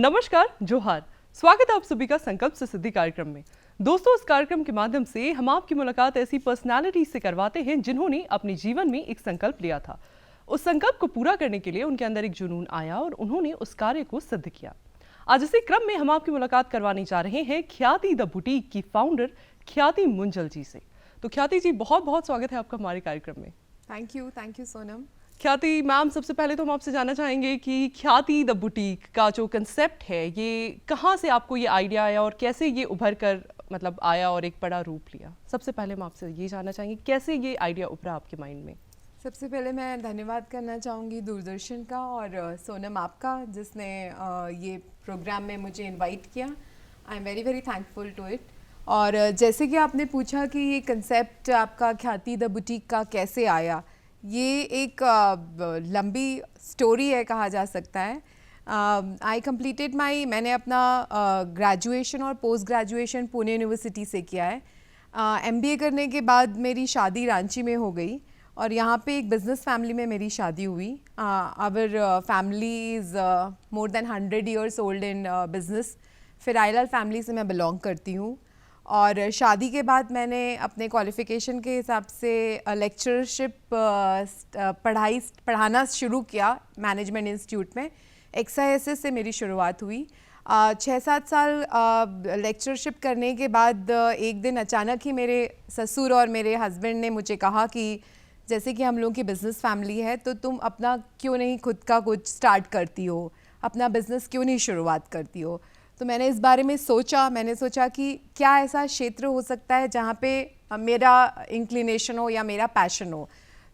नमस्कार, जोहार। स्वागत है आप सभी का संकल्प से सिद्धि कार्यक्रम में। दोस्तों, इस कार्यक्रम के माध्यम से हम आपकी मुलाकात ऐसी पर्सनालिटी से करवाते हैं जिन्होंने अपने जीवन में एक संकल्प लिया था। उस संकल्प को पूरा करने के लिए उनके अंदर एक जुनून आया और उन्होंने उस कार्य को सिद्ध किया। आज इसी क्रम में हम आपकी मुलाकात करवाने जा रहे हैं ख्याति द बुटीक की फाउंडर ख्याति मुंजल जी से। तो ख्याति जी, बहुत बहुत स्वागत है आपका हमारे कार्यक्रम में। Thank you Sonam. ख्याति मैम, सबसे पहले तो हम आपसे जानना चाहेंगे कि ख्याति द बुटीक का जो कंसेप्ट है, ये कहाँ से आपको ये आइडिया आया और कैसे ये उभर कर मतलब आया और एक बड़ा रूप लिया। सबसे पहले हम आपसे ये जानना चाहेंगे कैसे ये आइडिया उभरा आपके माइंड में। सबसे पहले मैं धन्यवाद करना चाहूँगी दूरदर्शन का और सोनम आपका, जिसने ये प्रोग्राम में मुझे इनवाइट किया। I am very very thankful to it. और जैसे कि आपने पूछा कि ये कंसेप्ट आपका ख्याति द बुटीक का कैसे आया, ये एक लंबी स्टोरी है कहा जा सकता है। मैंने अपना ग्रेजुएशन और पोस्ट ग्रेजुएशन पुणे यूनिवर्सिटी से किया है। MBA करने के बाद मेरी शादी रांची में हो गई और यहाँ पे एक बिज़नेस फैमिली में मेरी शादी हुई। Our family is more than 100 years old in business. फिर आईलाल फैमिली से मैं बिलोंग करती हूँ और शादी के बाद मैंने अपने क्वालिफ़िकेशन के हिसाब से लेक्चरशिप पढ़ाना शुरू किया मैनेजमेंट इंस्टीट्यूट में। XISS से मेरी शुरुआत हुई। 6-7 साल लेक्चरशिप करने के बाद एक दिन अचानक ही मेरे ससुर और मेरे हस्बैंड ने मुझे कहा कि जैसे कि हम लोगों की बिज़नेस फैमिली है, तो तुम अपना क्यों नहीं खुद का कुछ स्टार्ट करती हो, अपना बिज़नेस क्यों नहीं शुरुआत करती हो। तो मैंने इस बारे में सोचा। मैंने सोचा कि क्या ऐसा क्षेत्र हो सकता है जहाँ पे मेरा इंक्लिनेशन हो या मेरा पैशन हो।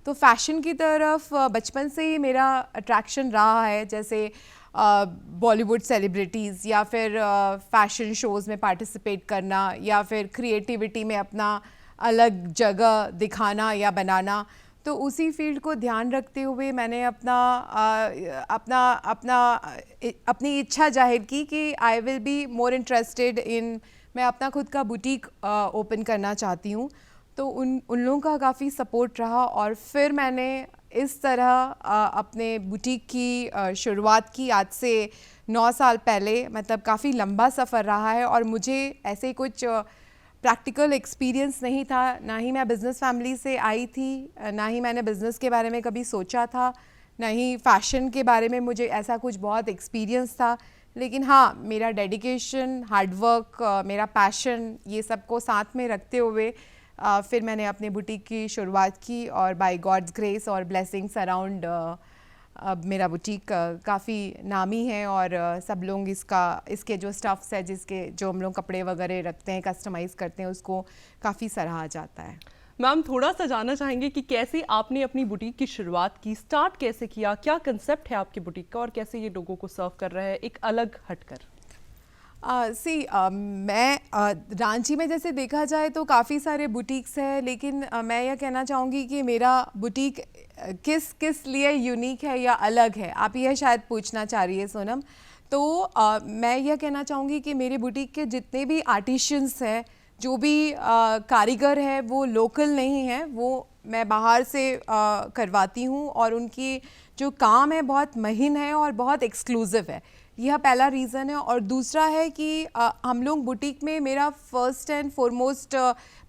तो फैशन की तरफ बचपन से ही मेरा अट्रैक्शन रहा है, जैसे बॉलीवुड सेलिब्रिटीज़ या फिर फैशन शोज़ में पार्टिसिपेट करना या फिर क्रिएटिविटी में अपना अलग जगह दिखाना या बनाना। तो उसी फील्ड को ध्यान रखते हुए मैंने अपनी इच्छा जाहिर की कि I will be more interested in, मैं अपना खुद का बुटीक ओपन करना चाहती हूँ। तो उन लोगों का काफ़ी सपोर्ट रहा और फिर मैंने इस तरह अपने बुटीक की शुरुआत की आज से 9 साल पहले। मतलब काफ़ी लंबा सफ़र रहा है और मुझे ऐसे कुछ प्रैक्टिकल एक्सपीरियंस नहीं था, ना ही मैं बिज़नेस फैमिली से आई थी, ना ही मैंने बिज़नेस के बारे में कभी सोचा था, ना ही फ़ैशन के बारे में मुझे ऐसा कुछ बहुत एक्सपीरियंस था। लेकिन हाँ, मेरा डेडिकेशन, हार्डवर्क, मेरा पैशन, ये सब को साथ में रखते हुए फिर मैंने अपने बुटीक की शुरुआत की और बाय गॉड्स ग्रेस और ब्लेसिंग्स अराउंड अब मेरा बुटीक काफ़ी नामी है और सब लोग इसके जो स्टफ्स है, जो हम लोग कपड़े वगैरह रखते हैं, कस्टमाइज़ करते हैं, उसको काफ़ी सराहा जाता है। मैम, थोड़ा सा जानना चाहेंगे कि कैसे आपने अपनी बुटीक की शुरुआत की, स्टार्ट कैसे किया, क्या कंसेप्ट है आपके बुटीक का और कैसे ये लोगों को सर्व कर रहा है एक अलग हटकर। मैं रांची में जैसे देखा जाए तो काफ़ी सारे बुटीक्स हैं, लेकिन मैं यह कहना चाहूँगी कि मेरा बुटीक किस लिए यूनिक है या अलग है, आप यह शायद पूछना चाह रही है सोनम। तो मैं यह कहना चाहूँगी कि मेरे बुटीक के जितने भी आर्टिशियंस हैं, जो भी कारीगर है, वो लोकल नहीं है, वो मैं बाहर से करवाती हूँ और उनकी जो काम है बहुत महीन है और बहुत एक्सक्लूसिव है। यह पहला रीज़न है। और दूसरा है कि हम लोग बुटीक में, मेरा फर्स्ट एंड फॉरमोस्ट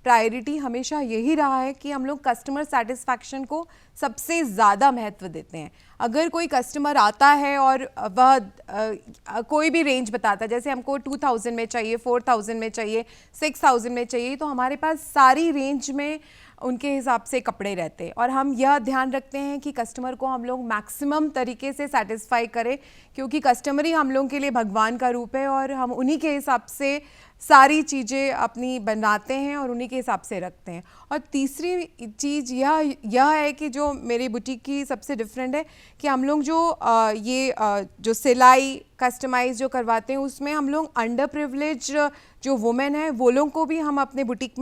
प्रायोरिटी हमेशा यही रहा है कि हम लोग कस्टमर सेटिस्फैक्शन को सबसे ज़्यादा महत्व देते हैं। अगर कोई कस्टमर आता है और वह कोई भी रेंज बताता है, जैसे हमको 2000 में चाहिए, 4000 में चाहिए, 6000 में चाहिए, तो हमारे पास सारी रेंज में उनके हिसाब से कपड़े रहते हैं और हम यह ध्यान रखते हैं कि कस्टमर को हम लोग मैक्सिमम तरीके से सेटिस्फाई करें, क्योंकि कस्टमर ही हम लोगों के लिए भगवान का रूप है और हम उन्हीं के हिसाब से सारी चीज़ें अपनी बनाते हैं और उन्हीं के हिसाब से रखते हैं। और तीसरी चीज़ यह है कि जो मेरी बुटीक की सबसे डिफरेंट है कि हम लोग जो सिलाई कस्टमाइज जो करवाते हैं, उसमें हम लोग अंडर प्रिविलेज जो वुमेन है, वो लोगों को भी हम अपने बुटीक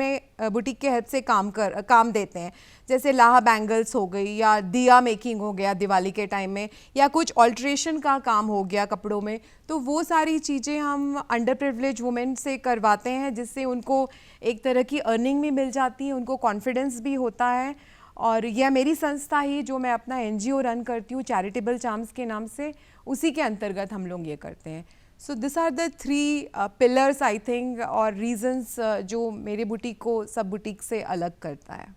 के हेल्प से काम देते हैं। जैसे लाहा बैंगल्स हो गई या दिया मेकिंग हो गया दिवाली के टाइम में, या कुछ ऑल्ट्रेशन का काम हो गया कपड़ों में, तो वो सारी चीज़ें हम अंडर प्रिविलेज वुमेन से करवाते हैं, जिससे उनको एक तरह की अर्निंग भी मिल जाती है, उनको कॉन्फिडेंस भी होता है। और यह मेरी संस्था ही, जो मैं अपना NGO रन करती हूँ चैरिटेबल चार्म्स के नाम से, उसी के अंतर्गत हम लोग ये करते हैं। So this are the 3 pillars I think और रीजंस जो मेरे बुटीक को सब बुटीक से अलग करता है।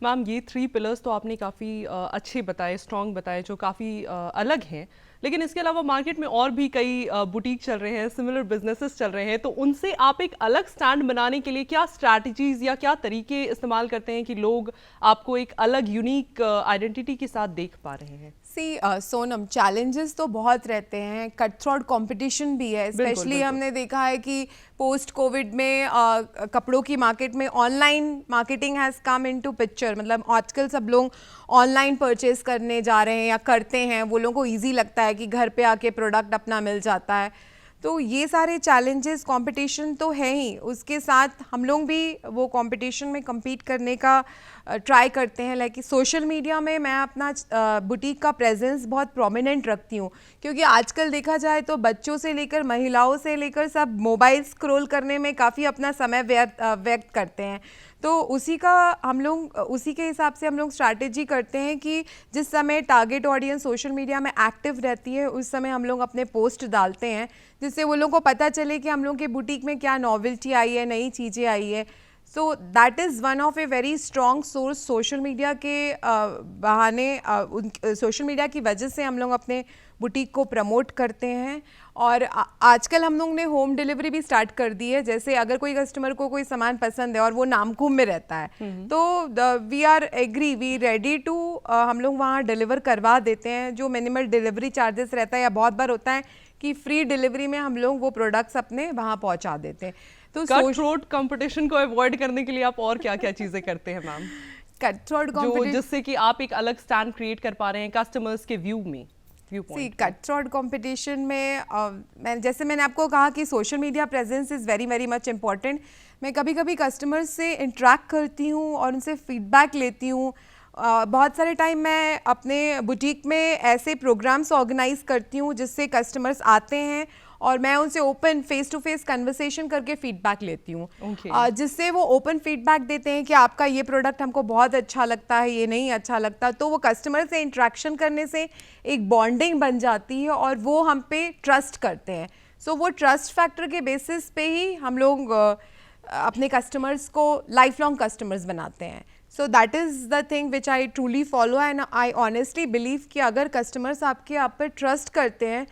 मैम ये 3 पिलर्स तो आपने काफ़ी अच्छे बताए, स्ट्रॉन्ग बताए, जो काफ़ी अलग हैं, लेकिन इसके अलावा मार्केट में और भी कई बुटीक चल रहे हैं, सिमिलर बिजनेसेस चल रहे हैं, तो उनसे आप एक अलग स्टैंड बनाने के लिए क्या स्ट्रैटेजीज या क्या तरीके इस्तेमाल करते हैं कि लोग आपको एक अलग यूनिक आइडेंटिटी के साथ देख पा रहे हैं? सी सोनम, चैलेंजेस तो बहुत रहते हैं, कट थ्रोट कंपटीशन भी है, स्पेशली हमने देखा है कि पोस्ट कोविड में कपड़ों की मार्केट में online marketing has come into picture. मतलब आजकल सब लोग ऑनलाइन परचेज करने जा रहे हैं या करते हैं, वो लोगों को ईजी लगता है कि घर पे आके प्रोडक्ट अपना मिल जाता है। तो ये सारे चैलेंजेस, कंपटीशन तो है ही, उसके साथ हम लोग भी वो कंपटीशन में compete करने का ट्राई करते हैं। लाइक सोशल मीडिया में मैं अपना बुटीक का प्रेजेंस बहुत प्रोमिनेंट रखती हूँ, क्योंकि आजकल देखा जाए तो बच्चों से लेकर महिलाओं से लेकर सब मोबाइल स्क्रॉल करने में काफ़ी अपना समय व्यक्त करते हैं। तो उसी के हिसाब से हम लोग स्ट्रैटेजी करते हैं कि जिस समय टारगेट ऑडियंस सोशल मीडिया में एक्टिव रहती है उस समय हम लोग अपने पोस्ट डालते हैं, जिससे वो लोगों को पता चले कि हम लोग के बुटीक में क्या नॉवेल्टी आई है, नई चीज़ें आई है। सो that is one of a very strong source. Social media के बहाने सोशल मीडिया की वजह से हम लोग अपने बुटीक को प्रमोट करते हैं। और आजकल हम लोग ने होम डिलीवरी भी स्टार्ट कर दी है। जैसे अगर कोई कस्टमर को कोई सामान पसंद है और वो नामकुम में रहता है तो वी रेडी टू हम लोग वहाँ डिलीवर करवा देते हैं। जो मिनिमल डिलीवरी चार्जेस रहता है, या बहुत बार होता है कि फ्री डिलीवरी में हम लोग वो प्रोडक्ट्स अपने वहाँ पहुँचा देते हैं। तो कट थ्रोट कंपटीशन को अवॉइड करने के लिए आप और क्या क्या चीज़ें करते हैं मैम? कट थ्रोट जो जिससे कि आप एक अलग स्टैंड क्रिएट कर पा रहे हैं कस्टमर्स के व्यू में, कट थ्रोट कंपटीशन में जैसे मैंने आपको कहा कि social media presence is very very much important. मैं कभी कभी कस्टमर्स से इंटरेक्ट करती हूँ और उनसे फीडबैक लेती हूँ। बहुत सारे टाइम मैं अपने बुटीक में ऐसे प्रोग्राम्स ऑर्गेनाइज करती हूँ जिससे कस्टमर्स आते हैं और मैं उनसे open face to face conversation करके फीडबैक लेती हूँ। जिससे वो ओपन फीडबैक देते हैं कि आपका ये प्रोडक्ट हमको बहुत अच्छा लगता है, ये नहीं अच्छा लगता। तो वो कस्टमर से इंटरेक्शन करने से एक बॉन्डिंग बन जाती है और वो हम पे ट्रस्ट करते हैं। सो वो ट्रस्ट फैक्टर के बेसिस पे ही हम लोग अपने कस्टमर्स को लाइफ लॉन्ग कस्टमर्स बनाते हैं। सो that is the thing which I truly follow and I honestly believe कि अगर कस्टमर्स आप पर ट्रस्ट करते हैं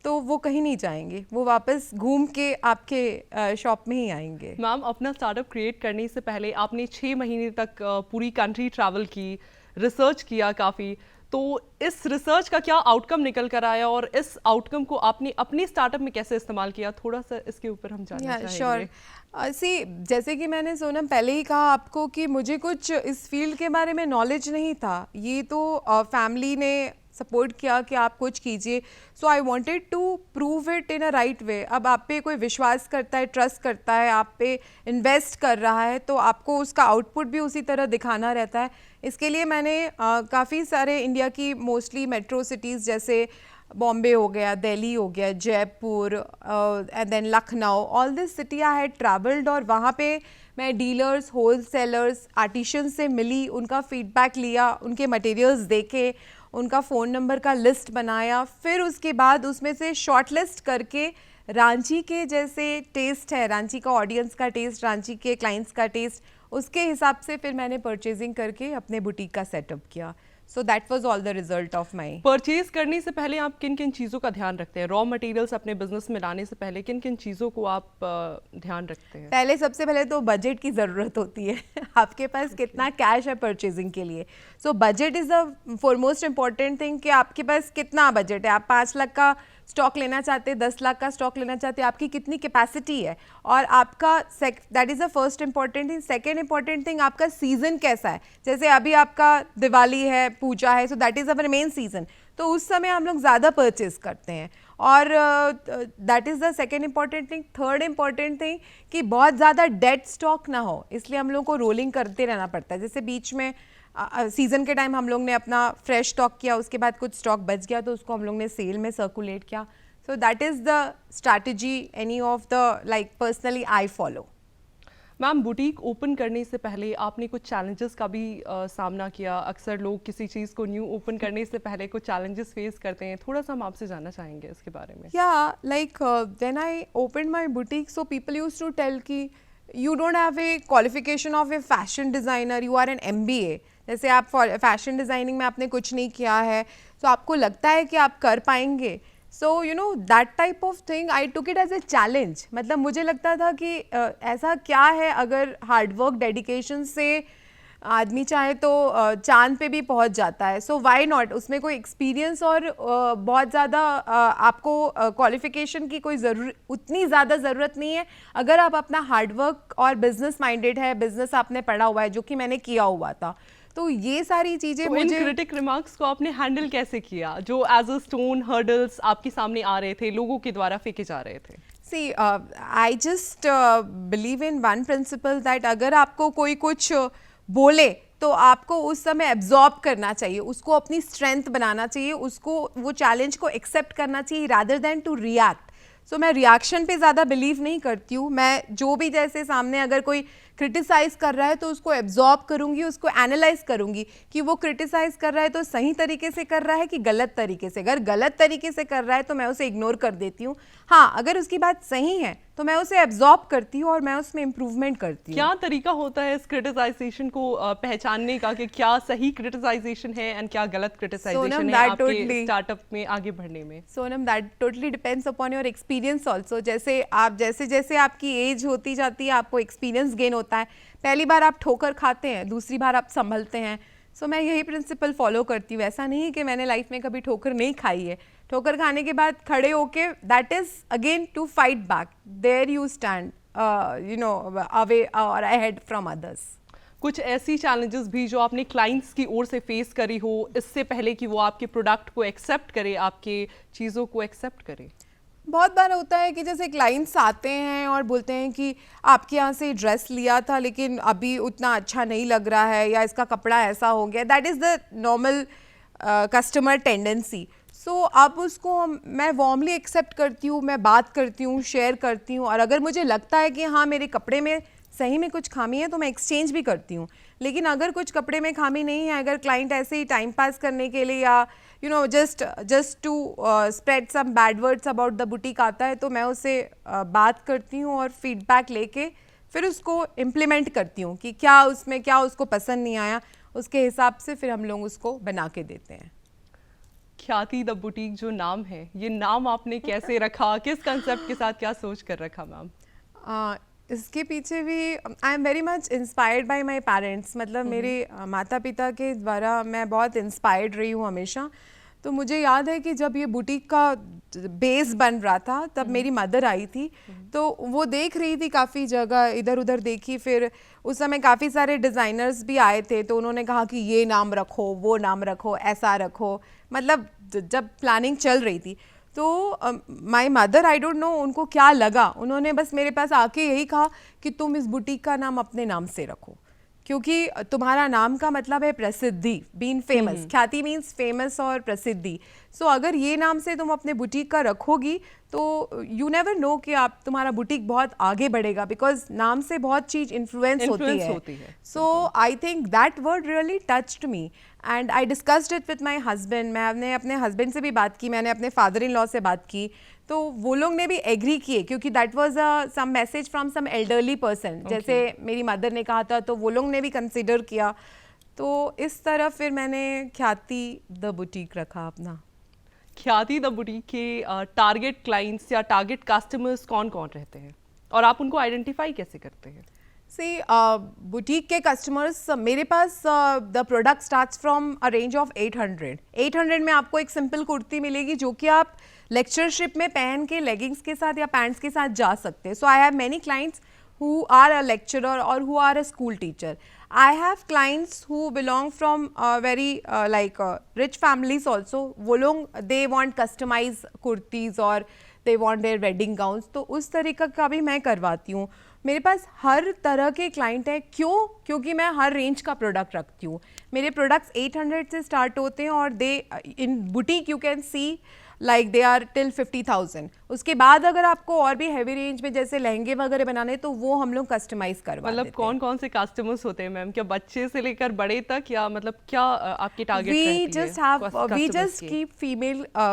तो वो कहीं नहीं जाएंगे, वो वापस घूम के आपके शॉप में ही आएंगे। मैम, अपना स्टार्टअप क्रिएट करने से पहले आपने 6 महीने तक पूरी कंट्री ट्रैवल की, रिसर्च किया काफ़ी, तो इस रिसर्च का क्या आउटकम निकल कर आया और इस आउटकम को आपने अपने स्टार्टअप में कैसे इस्तेमाल किया? थोड़ा सा इसके ऊपर हम जानना चाहेंगे। जैसे कि मैंने सोनम पहले ही कहा आपको कि मुझे कुछ इस फील्ड के बारे में नॉलेज नहीं था। ये तो फैमिली ने सपोर्ट किया कि आप कुछ कीजिए। So I wanted to prove it in a right way. अब आप पे कोई विश्वास करता है, ट्रस्ट करता है, आप पे इन्वेस्ट कर रहा है, तो आपको उसका आउटपुट भी उसी तरह दिखाना रहता है। इसके लिए मैंने काफ़ी सारे इंडिया की मोस्टली मेट्रो सिटीज़ जैसे बॉम्बे हो गया, दिल्ली हो गया, Jaipur and then Lucknow, all this city I had travelled. और वहाँ पे मैं डीलर्स, होलसेलर्स, आर्टिशन से मिली, उनका फीडबैक लिया, उनके मटेरियल्स देखे, उनका फ़ोन नंबर का लिस्ट बनाया। फिर उसके बाद उसमें से शॉर्ट लिस्ट करके रांची के जैसे टेस्ट है, रांची का ऑडियंस का टेस्ट, रांची के क्लाइंट्स का टेस्ट, उसके हिसाब से फिर मैंने परचेजिंग करके अपने बुटीक का सेटअप किया। So that was all the result of my. Purchase करने से पहले आप किन किन चीज़ों का ध्यान रखते हैं? रॉ मटेरियल्स अपने बिजनेस में लाने से पहले किन किन चीज़ों को आप ध्यान रखते हैं? पहले सबसे पहले तो बजट की ज़रूरत होती है। आपके पास कितना कैश है परचेजिंग के लिए। So budget is the foremost important thing कि आपके पास कितना बजट है। आप 5 लाख का स्टॉक लेना चाहते हैं, 10 लाख का स्टॉक लेना चाहते हैं, आपकी कितनी कैपेसिटी है और आपका that is the first important thing. Second important thing, आपका सीज़न कैसा है। जैसे अभी आपका दिवाली है, पूजा है, सो that is our main season, तो उस समय हम लोग ज़्यादा परचेज करते हैं और that is the second important thing. Third important thing कि बहुत ज़्यादा डेड स्टॉक ना हो, इसलिए हम लोग को रोलिंग करते रहना पड़ता है। जैसे बीच में सीज़न के टाइम हम लोग ने अपना फ्रेश स्टॉक किया, उसके बाद कुछ स्टॉक बच गया तो उसको हम लोग ने सेल में सर्कुलेट किया। सो that is the strategy any of the like personally I follow. Ma'am, boutique open करने से पहले आपने कुछ चैलेंजेस का भी सामना किया। अक्सर लोग किसी चीज़ को न्यू ओपन करने से पहले कुछ चैलेंजेस फेस करते हैं, थोड़ा सा हम आपसे जानना चाहेंगे इसके बारे में। Yeah, like when I opened my boutique, so people used to tell कि you don't have a qualification of a fashion designer, you are an MBA. जैसे आप फैशन डिज़ाइनिंग में आपने कुछ नहीं किया है तो आपको लगता है कि आप कर पाएंगे. So you know that type of thing I took it as a challenge. मतलब मुझे लगता था कि ऐसा क्या है अगर हार्डवर्क डेडिकेशन से आदमी चाहे तो चांद पे भी पहुंच जाता है. So why not. उसमें कोई एक्सपीरियंस और बहुत ज़्यादा आपको क्वालिफिकेशन की कोई उतनी ज़्यादा ज़रूरत नहीं है अगर आप अपना हार्डवर्क और बिजनेस माइंडेड है, बिजनेस आपने पढ़ा हुआ है, जो कि मैंने किया हुआ था. तो ये सारी चीज़ें तो मुझे इन क्रिटिक रिमार्क्स को आपने हैंडल कैसे किया जो एज अ स्टोन हर्डल्स आपके सामने आ रहे थे, लोगों के द्वारा फेंके जा रहे थे? See, I just believe in one principle that अगर आपको कोई कुछ बोले तो आपको उस समय एब्जॉर्ब करना चाहिए, उसको अपनी स्ट्रेंथ बनाना चाहिए, उसको वो चैलेंज को एक्सेप्ट करना चाहिए रादर देन टू रिएक्ट. सो मैं रिएक्शन पे ज़्यादा बिलीव नहीं करती हूँ. मैं जो भी जैसे सामने अगर कोई क्रिटिसाइज कर रहा है तो उसको एब्जॉर्ब करूँगी, उसको एनालाइज करूँगी कि वो क्रिटिसाइज कर रहा है तो सही तरीके से कर रहा है कि गलत तरीके से. अगर गलत तरीके से कर रहा है तो मैं उसे इग्नोर कर देती हूँ. हाँ, अगर उसकी बात सही है तो मैं उसे एब्जॉर्ब करती हूँ और मैं उसमें इम्प्रूवमेंट करती हूँ. क्या तरीका होता है इस क्रिटिसाइजेशन को पहचानने का कि क्या सही क्रिटिसाइजेशन है एंड क्या गलत क्रिटिसाइजेशन है आपके स्टार्टअप में आगे बढ़ने में? Sonam, that totally depends upon your experience also. जैसे जैसे आपकी एज होती जाती है आपको एक्सपीरियंस गेन होता है. पहली बार आप ठोकर खाते हैं, दूसरी बार आप संभलते हैं. सो मैं यही प्रिंसिपल फॉलो करती हूँ. ऐसा नहीं है कि मैंने लाइफ में कभी ठोकर नहीं खाई है. ठोकर खाने के बाद खड़े होके that is again to fight back. There you stand you know away और अहेड फ्रॉम अदर्स. कुछ ऐसी चैलेंजेस भी जो आपने क्लाइंट्स की ओर से फेस करी हो इससे पहले कि वो आपके प्रोडक्ट को एक्सेप्ट करे, आपके चीज़ों को एक्सेप्ट करे? बहुत बार होता है कि जैसे क्लाइंट्स आते हैं और बोलते हैं कि आपके यहाँ से ड्रेस लिया था लेकिन अभी उतना अच्छा नहीं लग रहा है या इसका कपड़ा ऐसा हो गया. That is the normal customer tendency. So अब उसको मैं वार्मली एक्सेप्ट करती हूँ, मैं बात करती हूँ, शेयर करती हूँ. और अगर मुझे लगता है कि हाँ मेरे कपड़े में सही में कुछ खामी है तो मैं एक्सचेंज भी करती हूँ. लेकिन अगर कुछ कपड़े में खामी नहीं है, अगर क्लाइंट ऐसे ही टाइम पास करने के लिए या you know just to spread some bad words about the boutique आता है तो मैं उससे बात करती हूँ और फीडबैक लेके फिर उसको इम्प्लीमेंट करती हूँ कि क्या उसमें क्या उसको पसंद नहीं आया, उसके हिसाब से फिर हम लोग उसको बना के देते हैं. ख्याति द बुटीक जो नाम है, ये नाम आपने कैसे रखा, किस कंसेप्ट के साथ क्या सोच कर रखा मैम? इसके पीछे भी आई am very much inspired by my parents. मतलब मेरे माता पिता के द्वारा मैं बहुत इंस्पायर्ड रही हूँ हमेशा. तो मुझे याद है कि जब ये बुटीक का बेस बन रहा था तब मेरी मदर आई थी. तो वो देख रही थी, काफ़ी जगह इधर उधर देखी. फिर उस समय काफ़ी सारे डिज़ाइनर्स भी आए थे तो उन्होंने कहा कि ये नाम रखो, वो नाम रखो, ऐसा रखो. मतलब जब प्लानिंग चल रही थी तो my mother, I don't know उनको क्या लगा, उन्होंने बस मेरे पास आके यही कहा कि तुम इस बुटीक का नाम अपने नाम से रखो क्योंकि तुम्हारा नाम का मतलब है प्रसिद्धि, बीन फेमस. ख्याति मीन्स फेमस और प्रसिद्धि. सो अगर ये नाम से तुम अपने बुटीक का रखोगी तो यू नेवर नो कि आप तुम्हारा बुटीक बहुत आगे बढ़ेगा बिकॉज नाम से बहुत चीज़ इन्फ्लुएंस होती है. So I think that word really touched me and I discussed it with my husband. मैंने अपने हस्बैंड से भी बात की, मैंने अपने फादर इन लॉ से बात की. तो वो लोग ने भी एग्री किए क्योंकि that was some message from some elderly person. जैसे मेरी मदर ने कहा था तो वो लोग ने भी कंसिडर किया. तो इस तरह फिर मैंने ख्याति द बुटीक रखा अपना. ख्याति द बुटीक के टारगेट क्लाइंट्स या टारगेट कस्टमर्स कौन कौन रहते हैं और आप उनको आइडेंटिफाई कैसे करते हैं? सी बुटीक के कस्टमर्स, मेरे पास the product starts from a range of 800 में आपको एक सिंपल कुर्ती मिलेगी जो कि आप लेक्चरशिप में पहन के लेगिंग्स के साथ या पैंट्स के साथ जा सकते हैं. So I have many clients who are a lecturer or who are a school teacher. I have clients who belong from very rich families also. वो लोग they want customized kurtis और they want their wedding gowns. तो उस तरीका का भी मैं करवाती हूँ. मेरे पास हर तरह के क्लाइंट हैं. क्यों? क्योंकि मैं हर रेंज का प्रोडक्ट रखती हूँ. मेरे प्रोडक्ट्स 800 से स्टार्ट होते हैं और they in boutique you can see like they are till 50,000। उसके बाद अगर आपको और भी हैवी रेंज में जैसे लहंगे वगैरह बनाने तो वो हम लोग कस्टमाइज करवा मतलब देते हैं। कौन कौन से कस्टमर्स होते हैं मैम, क्या बच्चे से लेकर बड़े तक, या मतलब क्या आपकी टारगेट रहती है? We just keep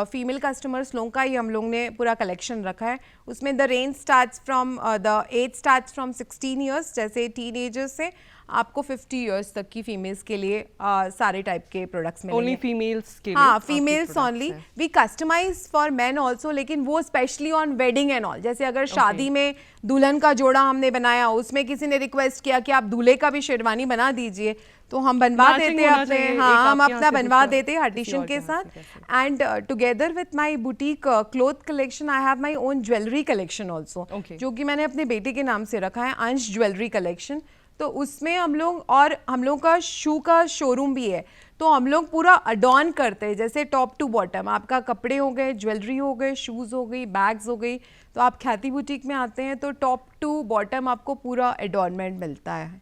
female customers लोगों का ही हम लोग ने पूरा कलेक्शन रखा है। उसमें the range starts from the age starts from 16 years, जैसे टीनेजर्स से आपको 50 ईयर्स तक की फीमेल्स के लिए सारे टाइप के प्रोडक्ट्स मिलेंगे। ओनली फीमेल्स के लिए? हाँ, females only. We customise for men also, लेकिन वो specially on wedding and all. जैसे अगर शादी में दुल्हन का जोड़ा हमने बनाया, उसमें किसी ने रिक्वेस्ट किया कि आप दूल्हे का भी शेरवानी बना दीजिए, तो हम बनवा देते अपने, हाँ हम अपना बनवा देते आर्टिशन के साथ। And together with my boutique cloth collection I have my own jewellery collection also, जो कि मैंने अपने बेटे के नाम से रखा है, अंश ज्वेलरी कलेक्शन। तो उसमें हम लोग, और हम लोग का शू का शोरूम भी है, तो हम लोग पूरा अडॉर्न करते हैं, जैसे टॉप टू बॉटम। आपका कपड़े हो गए, ज्वेलरी हो गए, शूज़ हो गई, बैग्स हो गई, तो आप ख्याति बुटीक में आते हैं तो टॉप टू बॉटम आपको पूरा अडॉर्नमेंट मिलता है।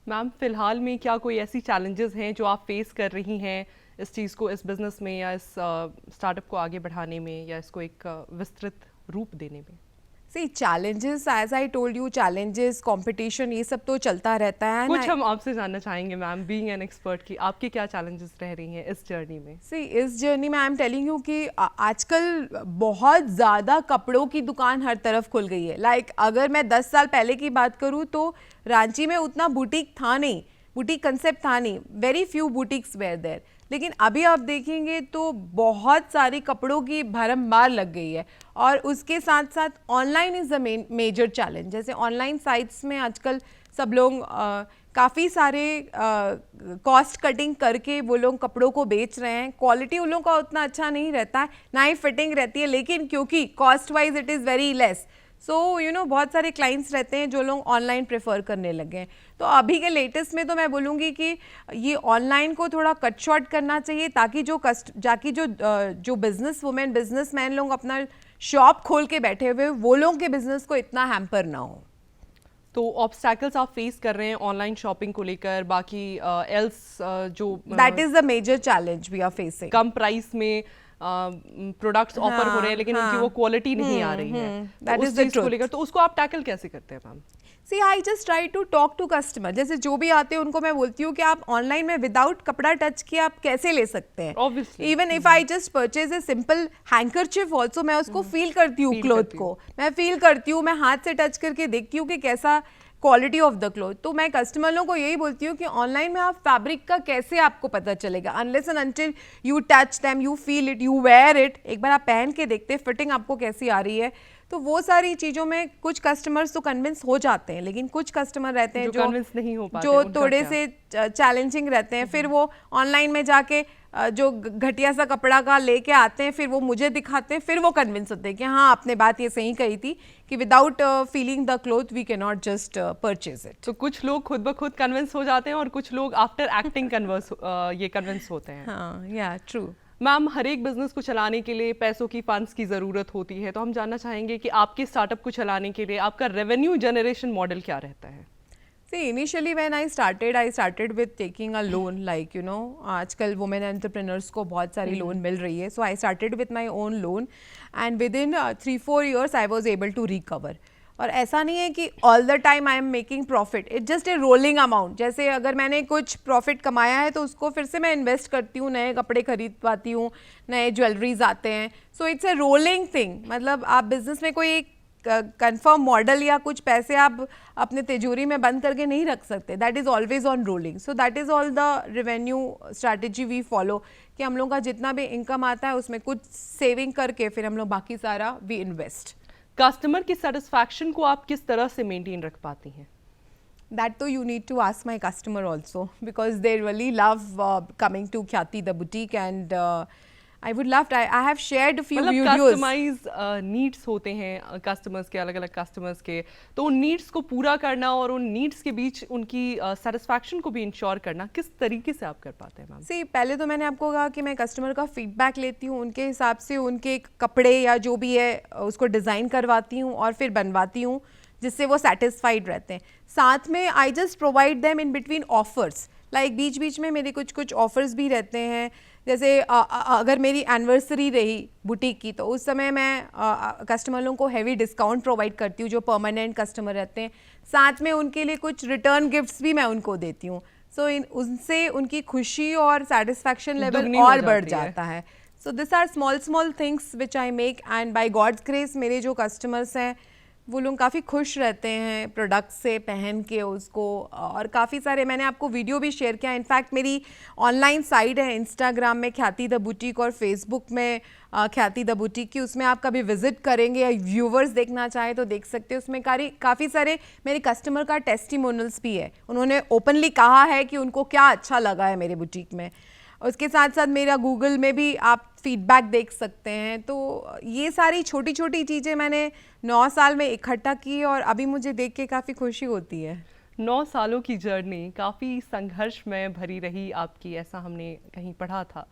मैम फिलहाल में क्या कोई ऐसी चैलेंजेस हैं जो आप फेस कर रही हैं इस चीज़ को, इस बिज़नेस में, या इस स्टार्टअप को आगे बढ़ाने में, या इसको एक विस्तृत रूप देने में? See challenges, as I told you, challenges, competition, ये सब तो चलता रहता है। कुछ हम आपसे जानना चाहेंगे मैम, बीइंग एन एक्सपर्ट, की आपकी क्या चैलेंजेस रह रही हैं इस जर्नी में? सी इस जर्नी में आई एम टेलिंग यू कि आजकल बहुत ज़्यादा कपड़ों की दुकान हर तरफ खुल गई है। लाइक अगर मैं 10 साल पहले की बात करूँ तो रांची में उतना बुटीक था नहीं, बुटीक कंसेप्ट था नहीं, very few boutiques were there. लेकिन अभी आप देखेंगे तो बहुत सारी कपड़ों की भरमार लग गई है, और उसके साथ साथ online is the major challenge. जैसे ऑनलाइन साइट्स में आजकल सब लोग काफ़ी सारे कॉस्ट कटिंग करके वो लोग कपड़ों को बेच रहे हैं। क्वालिटी उन लोगों का उतना अच्छा नहीं रहता है, ना ही फिटिंग रहती है, लेकिन क्योंकि cost wise it is very less, so you no बहुत सारे क्लाइंट्स रहते हैं जो लोग ऑनलाइन प्रेफर करने लगे हैं। तो अभी के लेटेस्ट में तो मैं बोलूँगी कि ये ऑनलाइन को थोड़ा कट शॉर्ट करना चाहिए, ताकि जो बिजनेस वुमेन, बिजनेसमैन लोग अपना शॉप खोल के बैठे हुए, वो लोगों के बिजनेस को इतना हैम्पर ना हो। तो ऑब्स्टैकल्स आप फेस कर रहे हैं ऑनलाइन शॉपिंग को लेकर, बाकी एल्स जो that is the major challenge we are facing. कम प्राइस में प्रोडक्ट्स ऑफर हो रहे हैं, लेकिन उनकी वो क्वालिटी नहीं आ रही है, दैट इज द को लेकर तो उसको आप टैकल कैसे करते हैं ma'am? See I just try to talk to customer. जैसे जो भी आते हैं उनको मैं बोलती हूँ कि आप ऑनलाइन में विदाउट कपड़ा टच किए आप कैसे ले सकते हैं। Even if I just purchase a simple handkerchief also, मैं उसको फील करती हूँ, क्लोथ को मैं फील करती हूँ, मैं हाथ से टच करके देखती हूँ कि कैसा क्वालिटी ऑफ द क्लोथ। तो मैं कस्टमरों को यही बोलती हूँ कि ऑनलाइन में आप फैब्रिक का कैसे आपको पता चलेगा, unless and until you touch them, you feel it, you wear it. एक बार आप पहन के देखते, फिटिंग आपको कैसी आ रही है। तो वो सारी चीज़ों में कुछ कस्टमर्स तो कन्विंस हो जाते हैं, लेकिन कुछ कस्टमर रहते हैं जो कन्विंस नहीं हो पाते, जो थोड़े से चैलेंजिंग रहते हैं। फिर वो ऑनलाइन में जाके जो घटिया सा कपड़ा का लेके आते हैं, फिर वो मुझे दिखाते हैं, फिर वो कन्विंस होते हैं कि हाँ आपने बात ये सही कही थी कि without feeling the cloth we can not just purchase it. तो कुछ लोग खुद ब खुद कन्विंस हो जाते हैं और कुछ लोग आफ्टर एक्टिंग कन्विंस होते हैं। हाँ, या ट्रू। मैम हर एक बिजनेस को चलाने के लिए पैसों की, फंड्स की ज़रूरत होती है, तो हम जानना चाहेंगे कि आपके स्टार्टअप को चलाने के लिए आपका रेवेन्यू जनरेशन मॉडल क्या रहता है? See, initially when I started with taking a loan, like you know, आजकल women entrepreneurs को बहुत सारी लोन मिल रही है, so I started with my own loan and within 3-4 years I was able to recover. और ऐसा नहीं है कि all the time I am making profit, it's just a rolling amount. जैसे अगर मैंने कुछ प्रॉफिट कमाया है तो उसको फिर से मैं इन्वेस्ट करती हूँ, नए कपड़े खरीद पाती हूँ, नए ज्वेलरीज आते हैं, so it's a rolling thing. मतलब आप बिजनेस में कोई एक कंफर्म मॉडल या कुछ पैसे आप अपने तिजोरी में बंद करके नहीं रख सकते, that is always on rolling. So that is all the revenue strategy we follow, कि हम लोग का जितना भी इनकम आता है उसमें कुछ सेविंग करके फिर हम लोग बाकी सारा वी इन्वेस्ट। कस्टमर की सेटिस्फैक्शन को आप किस तरह से मेंटेन रख पाती हैं? That too you need to ask my customer also, because they really love coming to Khyati the boutique, and I would love to, I have shared a few videos. Customise needs होते हैं customers के, अलग अलग customers के, तो उन needs को पूरा करना और उन नीड्स के बीच उनकी सेटिस्फैक्शन को भी इंश्योर करना किस तरीके से आप कर पाते हैं मैम? सी पहले तो मैंने आपको कहा कि मैं कस्टमर का फीडबैक लेती हूँ, उनके हिसाब से उनके कपड़े या जो भी है उसको डिज़ाइन करवाती हूँ और फिर बनवाती हूँ, जिससे वो सेटिस्फाइड रहते हैं। साथ में I just provide them in between offers, like बीच बीच में मेरे कुछ ऑफर्स भी रहते हैं जैसे अगर मेरी एनिवर्सरी रही बुटीक की तो उस समय मैं कस्टमरों को हैवी डिस्काउंट प्रोवाइड करती हूँ जो परमानेंट कस्टमर रहते हैं। साथ में उनके लिए कुछ रिटर्न गिफ्ट्स भी मैं उनको देती हूँ। सो उनसे उनकी खुशी और सेटिस्फैक्शन लेवल दुगनी हो और बढ़ जाती है। जाता है। So this are small things which I make, and by God's grace मेरे जो कस्टमर्स हैं वो लोग काफ़ी खुश रहते हैं प्रोडक्ट से पहन के उसको। और काफ़ी सारे मैंने आपको वीडियो भी शेयर किया। इनफैक्ट मेरी ऑनलाइन साइट है इंस्टाग्राम में ख्याति द बुटीक और फेसबुक में ख्याति द बुटीक की, उसमें आप कभी विजिट करेंगे या व्यूवर्स देखना चाहें तो देख सकते हैं। उसमें काफ़ी सारे मेरे कस्टमर का टेस्टिमोनियल्स भी है, उन्होंने ओपनली कहा है कि उनको क्या अच्छा लगा है मेरे बुटीक में। उसके साथ साथ मेरा गूगल में भी आप फीडबैक देख सकते हैं। तो ये सारी छोटी छोटी चीज़ें मैंने 9 साल में इकट्ठा की और अभी मुझे देख के काफ़ी खुशी होती है। 9 सालों की जर्नी काफ़ी संघर्ष में भरी रही आपकी, ऐसा हमने कहीं पढ़ा था।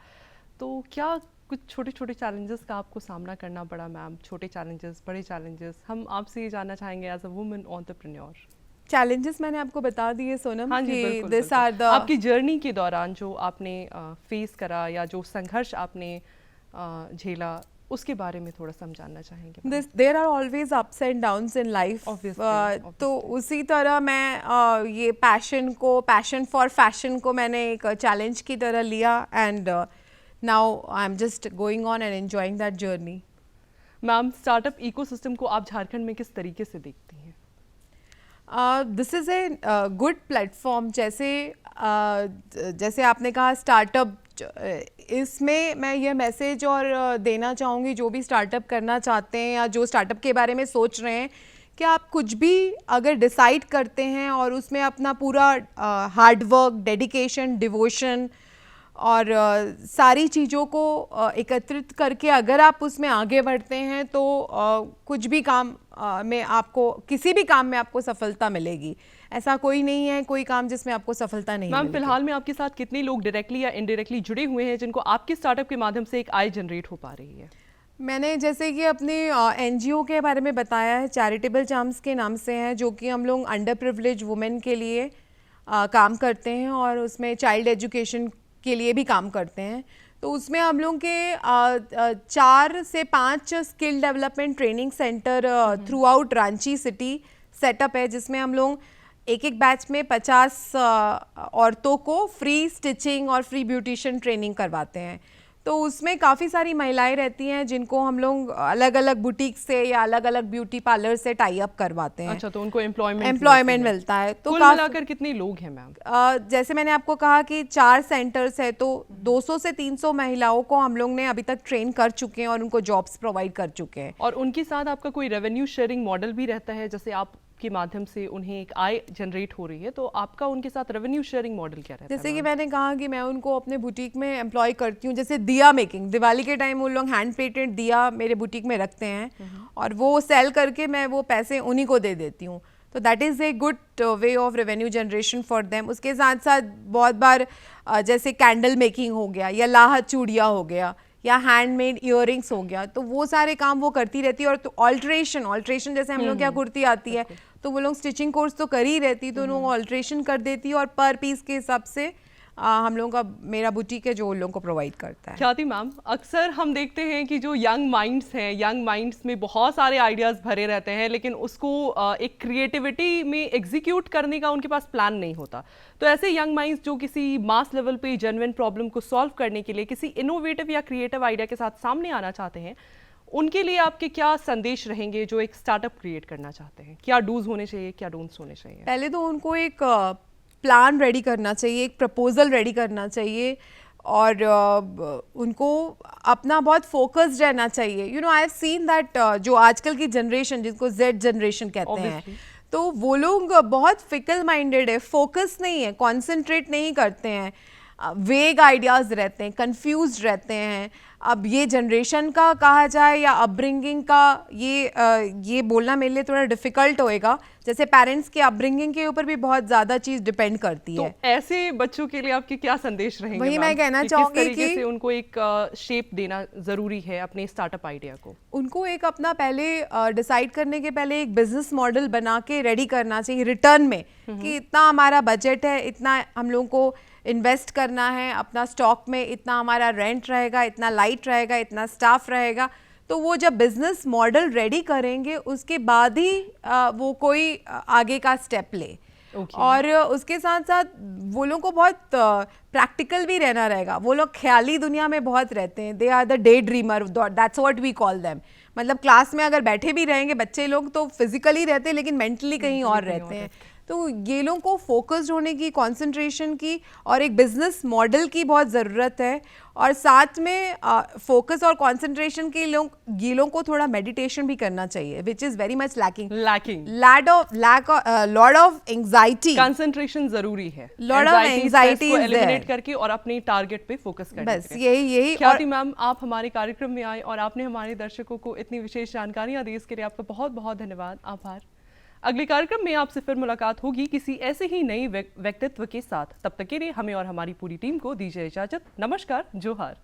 तो क्या कुछ छोटे छोटे चैलेंजेस का आपको सामना करना पड़ा मैम? छोटे चैलेंजेस, बड़े चैलेंजेस, हम आपसे ये जानना चाहेंगे as a women entrepreneur. Challenges मैंने आपको बता दिए सोनम हाँ जी, कि बिल्कुल, दिस बिल्कुल। आर द आपकी जर्नी के दौरान जो आपने फेस करा या जो संघर्ष आपने झेला, उसके बारे में थोड़ा सा हम जानना चाहेंगे। There are always ups and downs in life. तो उसी तरह मैं ये पैशन फॉर फैशन को मैंने एक चैलेंज की तरह लिया, and now I am just going on and enjoying that journey. Ma'am, startup ecosystem को आप झारखंड में किस तरीके से देखती हैं? This is a good platform. जैसे आपने कहा स्टार्टअप, इसमें मैं ये मैसेज और देना चाहूँगी जो भी स्टार्टअप करना चाहते हैं या जो स्टार्टअप के बारे में सोच रहे हैं कि आप कुछ भी अगर डिसाइड करते हैं और उसमें अपना पूरा हार्डवर्क, डेडिकेशन, डिवोशन और सारी चीज़ों को एकत्रित करके अगर आप उसमें आगे बढ़ते हैं तो कुछ भी काम में आपको, किसी भी काम में आपको सफलता मिलेगी। ऐसा कोई नहीं है कोई काम जिसमें आपको सफलता नहीं मैम, मिलेगी। फिलहाल में आपके साथ कितने लोग डायरेक्टली या इनडायरेक्टली जुड़े हुए हैं जिनको आपके स्टार्टअप के माध्यम से एक आय जनरेट हो पा रही है? मैंने जैसे कि अपने एनजीओ के बारे में बताया है, चैरिटेबल चार्म्स के नाम से हैं, जो कि हम लोग अंडर प्रिविलेज वुमेन के लिए काम करते हैं और उसमें चाइल्ड एजुकेशन के लिए भी काम करते हैं। तो उसमें हम लोग के 4 से 5 skill development training centre through out Ranchi city setup है, जिसमें हम लोग एक बैच में 50 औरतों को फ्री स्टिचिंग और फ्री ब्यूटिशियन ट्रेनिंग करवाते हैं। तो उसमें काफ़ी सारी महिलाएं रहती हैं जिनको हम लोग अलग अलग बुटीक से या अलग अलग ब्यूटी पार्लर से टाई अप करवाते हैं। अच्छा, तो उनको एम्प्लॉयमेंट मिलता है। तो कुल मिलाकर कितने लोग हैं मैम? जैसे मैंने आपको कहा कि 4 सेंटर्स है, तो 200 से 300 महिलाओं को हम लोग ने अभी तक ट्रेन कर चुके हैं और उनको जॉब्स प्रोवाइड कर चुके हैं। और उनके साथ आपका कोई रेवेन्यू शेयरिंग मॉडल भी रहता है? जैसे आप के माध्यम से उन्हें एक आय जनरेट हो रही है, तो आपका उनके साथ रेवेन्यू शेयरिंग मॉडल क्या रहता है? जैसे कि मैंने कहा कि मैं उनको अपने बुटीक में एम्प्लॉय करती हूँ। जैसे दिया मेकिंग, दिवाली के टाइम वो लोग हैंड पेंटेड दिया मेरे बुटीक में रखते हैं और वो सेल करके मैं वो पैसे उन्हीं को दे देती हूँ। तो that is a good way of revenue generation for them. उसके साथ साथ बहुत बार जैसे कैंडल मेकिंग हो गया या लाह चूड़िया हो गया या हैंडमेड ईयरिंग्स हो गया, तो वो सारे काम वो करती रहती है। और तो ऑल्ट्रेशन जैसे हम लोग क्या कुर्ती आती है तो वो लोग स्टिचिंग कोर्स तो कर ही रहती, तो उन्होंने ऑल्ट्रेशन कर देती और पर पीस के हिसाब से हम लोगों का मेरा बुटीक है जो उन लोगों को प्रोवाइड करता है। ख्याति मैम, अक्सर हम देखते हैं कि जो यंग माइंड्स में बहुत सारे आइडियाज़ भरे रहते हैं, लेकिन उसको एक क्रिएटिविटी में एग्जीक्यूट करने का उनके पास प्लान नहीं होता। तो ऐसे यंग माइंड्स जो किसी मास लेवल पे जेन्युइन प्रॉब्लम को सॉल्व करने के लिए किसी इनोवेटिव या क्रिएटिव आइडिया के साथ सामने आना चाहते हैं, उनके लिए आपके क्या संदेश रहेंगे जो एक स्टार्टअप क्रिएट करना चाहते हैं? क्या डूज होने चाहिए, क्या डोंट्स होने चाहिए? पहले तो उनको एक प्लान रेडी करना चाहिए, एक प्रपोजल रेडी करना चाहिए और उनको अपना बहुत फोकस्ड रहना चाहिए। You know, I have seen that जो आजकल की जनरेशन जिसको जेड जनरेशन कहते हैं, तो वो लोग बहुत फिकल माइंडेड है, फोकस नहीं है, कॉन्सेंट्रेट नहीं करते हैं, वेग आइडियाज़ रहते हैं, कंफ्यूज्ड रहते हैं, अब ये जनरेशन का कहा जाए या अपब्रिंगिंग का, ये बोलना मेरे लिए थोड़ा डिफिकल्ट होएगा। जैसे पेरेंट्स के अपब्रिंगिंग के ऊपर भी बहुत ज़्यादा चीज़ डिपेंड करती है। तो ऐसे बच्चों के लिए आपके क्या संदेश रहेंगे? वही मैं कहना किस चाहूंगी तरीके कि से उनको एक शेप देना ज़रूरी है अपने स्टार्टअप आइडिया को? उनको एक अपना पहले डिसाइड करने के पहले एक बिजनेस मॉडल बना के रेडी करना चाहिए रिटर्न में, कि इतना हमारा बजट है, इतना हम लोगों को इन्वेस्ट करना है अपना स्टॉक में, इतना हमारा रेंट रहेगा, इतना लाइट रहेगा, इतना स्टाफ रहेगा। तो वो जब बिजनेस मॉडल रेडी करेंगे उसके बाद ही वो कोई आगे का स्टेप ले। और उसके साथ साथ वो लोगों को बहुत प्रैक्टिकल भी रहना रहेगा। वो लोग ख्याली दुनिया में बहुत रहते हैं, they are the day dreamer, that's what we call them. मतलब क्लास में अगर बैठे भी रहेंगे बच्चे लोग तो फिजिकली रहते हैं लेकिन मेंटली कहीं और रहते हैं। तो ये लोगों को फोकस्ड होने की, कंसंट्रेशन की और एक बिजनेस मॉडल की बहुत ज़रूरत है। और साथ में फोकस और कंसंट्रेशन के लोगों को थोड़ा मेडिटेशन भी करना चाहिए, which is very much lacking. Lot of anxiety, concentration जरूरी है, लॉट ऑफ एंजाइटी को एलिमिनेट करके और अपने टारगेट पे फोकस करना। बस यही। ख्याति मैम, आप हमारे कार्यक्रम में आए और आपने हमारे दर्शकों को इतनी विशेष जानकारियां दी, इसके लिए आपका बहुत बहुत धन्यवाद, आभार। अगले कार्यक्रम में आपसे फिर मुलाकात होगी किसी ऐसे ही नई व्यक्तित्व के साथ। तब तक के लिए हमें और हमारी पूरी टीम को दीजिए इजाजत। नमस्कार, जोहार।